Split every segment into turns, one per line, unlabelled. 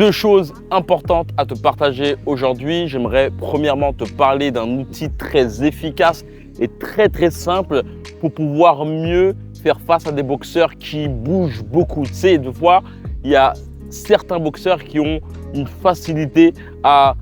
Deux choses importantes à te partager aujourd'hui. J'aimerais premièrement te parler d'un outil très efficace et très simple pour pouvoir mieux faire face à des boxeurs qui bougent beaucoup. Tu sais, des fois, il y a certains boxeurs qui ont une facilité à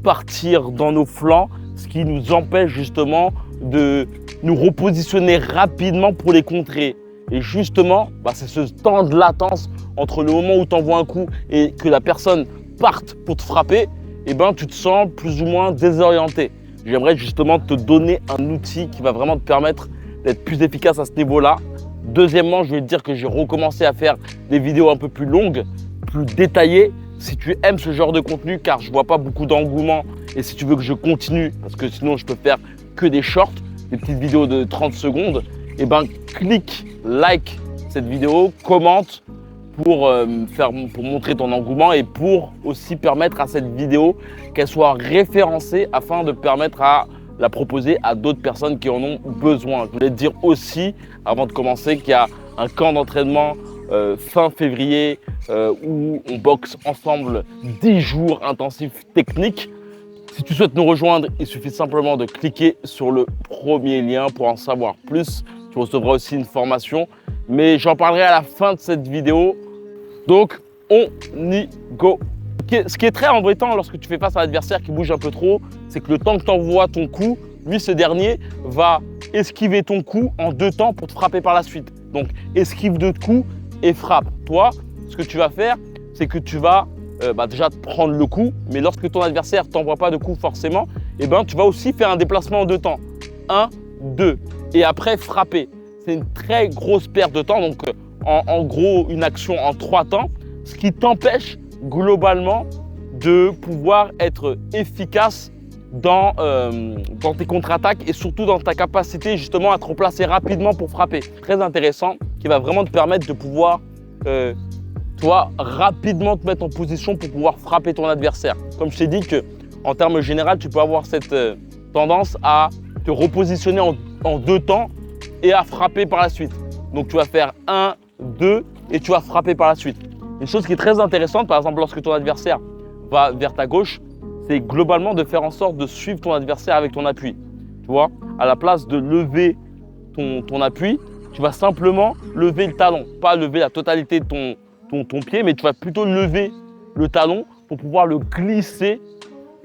partir dans nos flancs, ce qui nous empêche justement de nous repositionner rapidement pour les contrer. Et justement, c'est ce temps de latence entre le moment où tu envoies un coup et que la personne parte pour te frapper, tu te sens plus ou moins désorienté. J'aimerais justement te donner un outil qui va vraiment te permettre d'être plus efficace à ce niveau-là. Deuxièmement, je vais te dire que j'ai recommencé à faire des vidéos un peu plus longues, plus détaillées. Si tu aimes ce genre de contenu, car je ne vois pas beaucoup d'engouement, et si tu veux que je continue, parce que sinon je peux faire que des shorts, des petites vidéos de 30 secondes, clique, like cette vidéo, commente pour montrer ton engouement et pour aussi permettre à cette vidéo qu'elle soit référencée afin de permettre à la proposer à d'autres personnes qui en ont besoin. Je voulais te dire aussi, avant de commencer, qu'il y a un camp d'entraînement fin février où on boxe ensemble 10 jours intensifs techniques. Si tu souhaites nous rejoindre, il suffit simplement de cliquer sur le premier lien pour en savoir plus. Tu recevras aussi une formation, mais j'en parlerai à la fin de cette vidéo. Donc, on y go. Ce qui est très embêtant lorsque tu fais face à un adversaire qui bouge un peu trop, c'est que le temps que tu envoies ton coup, lui, ce dernier, va esquiver ton coup en 2 temps pour te frapper par la suite. Donc, esquive 2 coups et frappe. Toi, ce que tu vas faire, c'est que tu vas déjà prendre le coup, mais lorsque ton adversaire ne t'envoie pas de coup forcément, tu vas aussi faire un déplacement en 2 temps. 1, 2. Et après, frapper. C'est une très grosse perte de temps. Donc, en gros, une action en 3 temps, ce qui t'empêche globalement de pouvoir être efficace dans tes contre-attaques et surtout dans ta capacité justement à te replacer rapidement pour frapper. Très intéressant, qui va vraiment te permettre de pouvoir rapidement te mettre en position pour pouvoir frapper ton adversaire. Comme je t'ai dit qu'en termes généraux, tu peux avoir cette tendance à te repositionner en 2 temps et à frapper par la suite. Donc tu vas faire 1, 2 et tu vas frapper par la suite. Une chose qui est très intéressante, par exemple, lorsque ton adversaire va vers ta gauche, c'est globalement de faire en sorte de suivre ton adversaire avec ton appui. Tu vois, à la place de lever ton appui, tu vas simplement lever le talon. Pas lever la totalité de ton pied, mais tu vas plutôt lever le talon pour pouvoir le glisser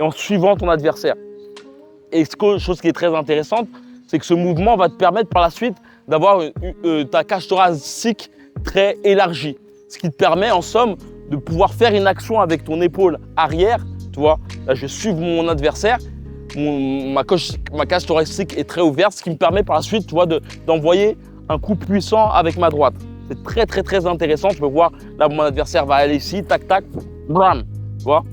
en suivant ton adversaire. Et chose qui est très intéressante, c'est que ce mouvement va te permettre par la suite d'avoir ta cage thoracique très élargie. Ce qui te permet en somme de pouvoir faire une action avec ton épaule arrière. Tu vois, là je vais suivre mon adversaire, ma cage thoracique est très ouverte, ce qui me permet par la suite, tu vois, d'envoyer un coup puissant avec ma droite. C'est très intéressant. Tu peux voir, là mon adversaire va aller ici, tac, bram, tu vois.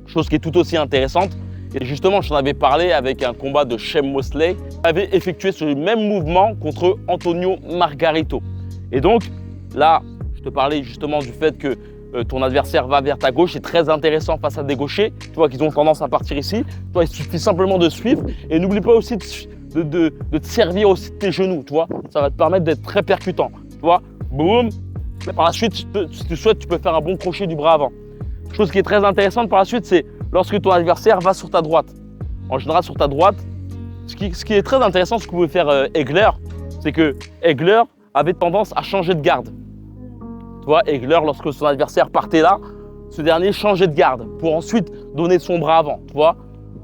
Chose qui est tout aussi intéressante. Et justement, je t'en avais parlé avec un combat de Shane Mosley. J'avais effectué ce même mouvement contre Antonio Margarito. Et donc, là, je te parlais justement du fait que ton adversaire va vers ta gauche. C'est très intéressant face à des gauchers. Tu vois qu'ils ont tendance à partir ici. Toi, il suffit simplement de suivre. Et n'oublie pas aussi de te servir aussi de tes genoux. Tu vois, ça va te permettre d'être très percutant. Tu vois, boum. Par la suite, si tu souhaites, tu peux faire un bon crochet du bras avant. Chose qui est très intéressante par la suite, c'est lorsque ton adversaire va sur ta droite. En général, sur ta droite, ce qui est très intéressant, ce que pouvait faire Hegler, c'est que Hegler avait tendance à changer de garde. Tu vois, Hegler, lorsque son adversaire partait là, ce dernier changeait de garde pour ensuite donner son bras avant. Tu vois,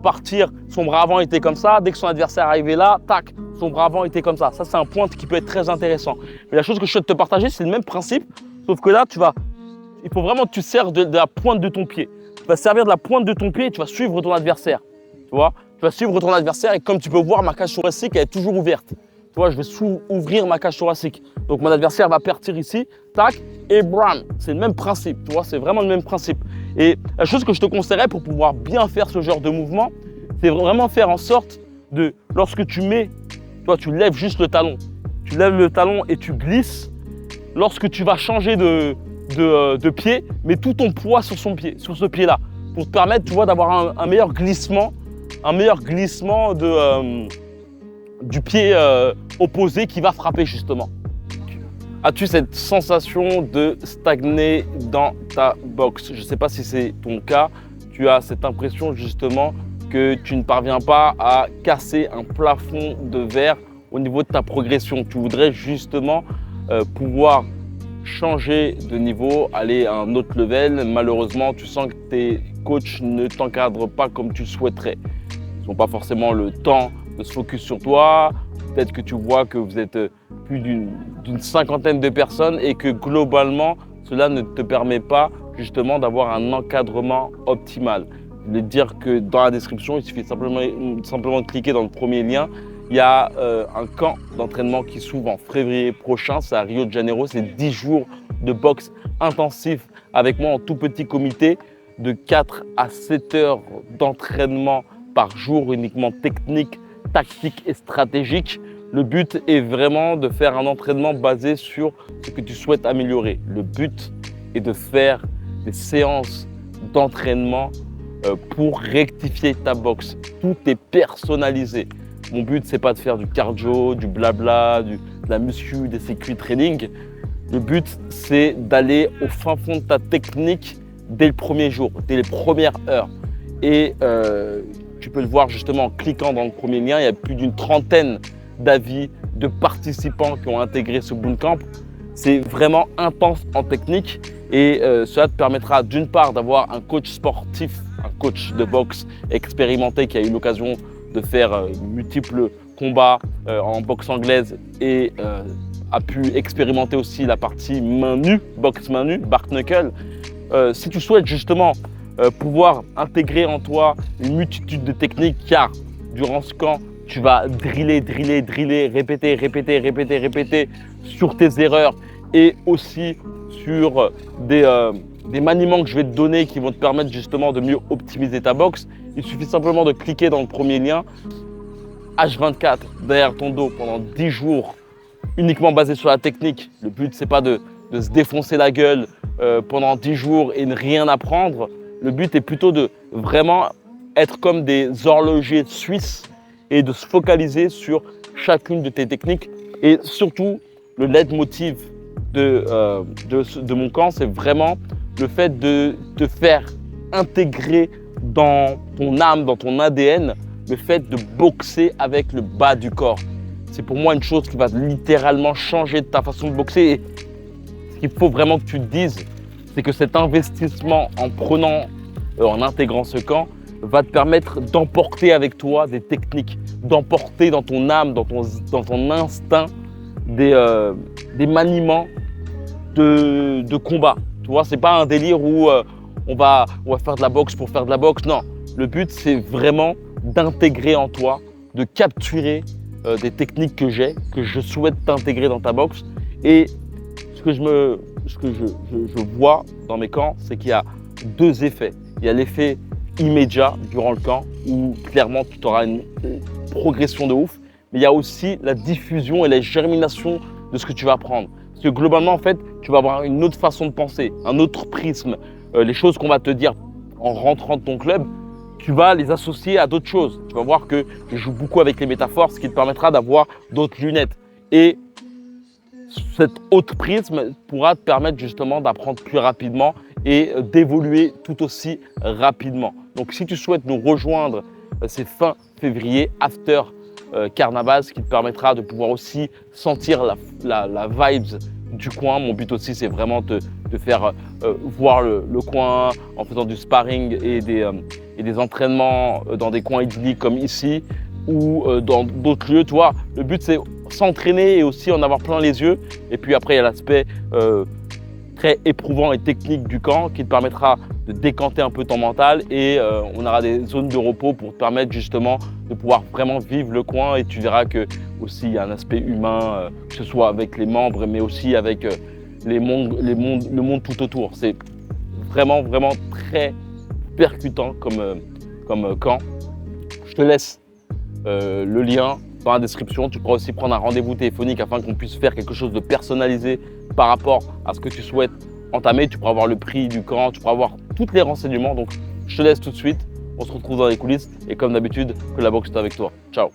partir, son bras avant était comme ça. Dès que son adversaire arrivait là, tac, son bras avant était comme ça. Ça, c'est un point qui peut être très intéressant. Mais la chose que je souhaite te partager, c'est le même principe, sauf que là, il faut vraiment que tu sers de la pointe de ton pied. Tu vas servir de la pointe de ton pied et tu vas suivre ton adversaire. Tu vois, tu vas suivre ton adversaire et comme tu peux voir, ma cage thoracique, elle est toujours ouverte. Tu vois, je vais ouvrir ma cage thoracique. Donc, mon adversaire va partir ici, tac, et bram. C'est le même principe, tu vois, c'est vraiment le même principe. Et la chose que je te conseillerais pour pouvoir bien faire ce genre de mouvement, c'est vraiment faire en sorte de, lorsque tu lèves juste le talon. Tu lèves le talon et tu glisses. Lorsque tu vas changer de pied, mets tout ton poids sur ce pied-là, pour te permettre, tu vois, d'avoir un meilleur glissement du pied opposé qui va frapper justement. As-tu cette sensation de stagner dans ta boxe? Je ne sais pas si c'est ton cas. Tu as cette impression justement que tu ne parviens pas à casser un plafond de verre au niveau de ta progression. Tu voudrais justement pouvoir changer de niveau, aller à un autre level. Malheureusement, tu sens que tes coachs ne t'encadrent pas comme tu le souhaiterais. Ils n'ont pas forcément le temps de se focus sur toi. Peut-être que tu vois que vous êtes plus d'une cinquantaine de personnes et que globalement, cela ne te permet pas justement d'avoir un encadrement optimal. Je voulais te dire que dans la description, il suffit simplement de cliquer dans le premier lien. Il y a un camp d'entraînement qui s'ouvre en février prochain. C'est à Rio de Janeiro. C'est 10 jours de boxe intensif avec moi en tout petit comité de 4 à 7 heures d'entraînement par jour, uniquement technique, tactique et stratégique. Le but est vraiment de faire un entraînement basé sur ce que tu souhaites améliorer. Le but est de faire des séances d'entraînement pour rectifier ta boxe. Tout est personnalisé. Mon but, c'est pas de faire du cardio, du blabla, de la muscu, des sécu training. Le but, c'est d'aller au fin fond de ta technique dès le premier jour, dès les premières heures. Et tu peux le voir justement en cliquant dans le premier lien. Il y a plus d'une trentaine d'avis de participants qui ont intégré ce bootcamp. C'est vraiment intense en technique et cela te permettra d'une part d'avoir un coach sportif, un coach de boxe expérimenté qui a eu l'occasion de faire multiples combats en boxe anglaise et a pu expérimenter aussi la partie main nue, boxe main nue, bare knuckle. Si tu souhaites justement pouvoir intégrer en toi une multitude de techniques, car durant ce camp, tu vas driller, répéter sur tes erreurs et aussi sur des maniements que je vais te donner qui vont te permettre justement de mieux optimiser ta boxe. Il suffit simplement de cliquer dans le premier lien, H24 derrière ton dos pendant 10 jours, uniquement basé sur la technique. Le but, c'est pas de se défoncer la gueule pendant 10 jours et ne rien apprendre. Le but est plutôt de vraiment être comme des horlogers suisses et de se focaliser sur chacune de tes techniques. Et surtout, le leitmotiv de mon camp, c'est vraiment le fait de te faire intégrer dans ton âme, dans ton ADN, le fait de boxer avec le bas du corps. C'est pour moi une chose qui va littéralement changer ta façon de boxer. Et ce qu'il faut vraiment que tu te dises, c'est que cet investissement en intégrant ce camp, va te permettre d'emporter avec toi des techniques, d'emporter dans ton âme, dans ton instinct, des maniements de combat. Tu vois, c'est pas un délire où on va faire de la boxe pour faire de la boxe. Non, le but, c'est vraiment d'intégrer en toi, de capturer des techniques que je souhaite t'intégrer dans ta boxe. Et ce que je vois dans mes camps, c'est qu'il y a deux effets. Il y a l'effet immédiat durant le camp où clairement tu auras une progression de ouf, mais il y a aussi la diffusion et la germination de ce que tu vas apprendre. Parce que globalement, en fait, tu vas avoir une autre façon de penser, un autre prisme. Les choses qu'on va te dire en rentrant de ton club, tu vas les associer à d'autres choses. Tu vas voir que je joue beaucoup avec les métaphores, ce qui te permettra d'avoir d'autres lunettes. Et cet autre prisme pourra te permettre justement d'apprendre plus rapidement et d'évoluer tout aussi rapidement. Donc si tu souhaites nous rejoindre, c'est fin février, after Carnaval, ce qui te permettra de pouvoir aussi sentir la vibes du coin. Mon but aussi, c'est vraiment de faire voir le coin en faisant du sparring et des entraînements dans des coins idylliques comme ici ou dans d'autres lieux. Tu vois, le but, c'est s'entraîner et aussi en avoir plein les yeux. Et puis après, il y a l'aspect très éprouvant et technique du camp qui te permettra de décanter un peu ton mental et on aura des zones de repos pour te permettre justement de pouvoir vraiment vivre le coin et tu verras que aussi il y a un aspect humain, que ce soit avec les membres mais aussi avec le monde tout autour. C'est vraiment très percutant comme camp. Je te laisse le lien dans la description. Tu pourras aussi prendre un rendez-vous téléphonique afin qu'on puisse faire quelque chose de personnalisé par rapport à ce que tu souhaites entamer. Tu pourras avoir le prix du camp, tu pourras avoir tous les renseignements. Donc, je te laisse tout de suite. On se retrouve dans les coulisses et comme d'habitude, que la boxe est avec toi. Ciao.